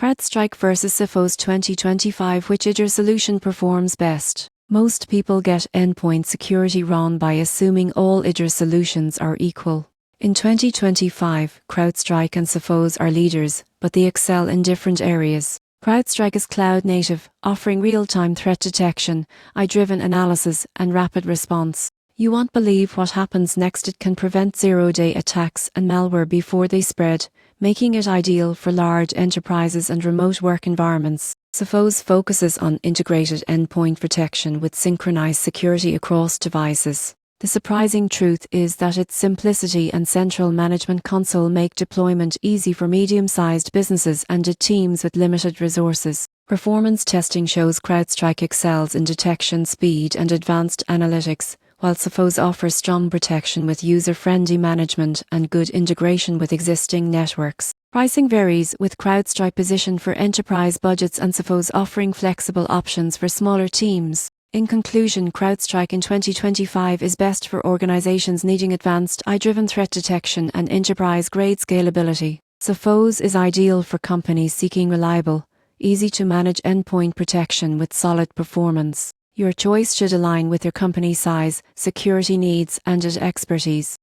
CrowdStrike vs Sophos 2025. Which IDR solution performs best? Most people get endpoint security wrong by assuming all IDR solutions are equal. In 2025, CrowdStrike and Sophos are leaders, but they excel in different areas. CrowdStrike is cloud-native, offering real-time threat detection, AI-driven analysis, and rapid response. You won't believe what happens next. It can prevent zero-day attacks and malware before they spread, making it ideal for large enterprises and remote work environments. Sophos focuses on integrated endpoint protection with synchronized security across devices. The surprising truth is that its simplicity and central management console make deployment easy for medium-sized businesses and teams with limited resources. Performance testing shows CrowdStrike excels in detection speed and advanced analytics, while Sophos offers strong protection with user-friendly management and good integration with existing networks. Pricing varies, with CrowdStrike positioned for enterprise budgets and Sophos offering flexible options for smaller teams. In conclusion, CrowdStrike in 2025 is best for organizations needing advanced AI-driven threat detection and enterprise-grade scalability. Sophos is ideal for companies seeking reliable, easy-to-manage endpoint protection with solid performance. Your choice should align with your company's size, security needs, and expertise.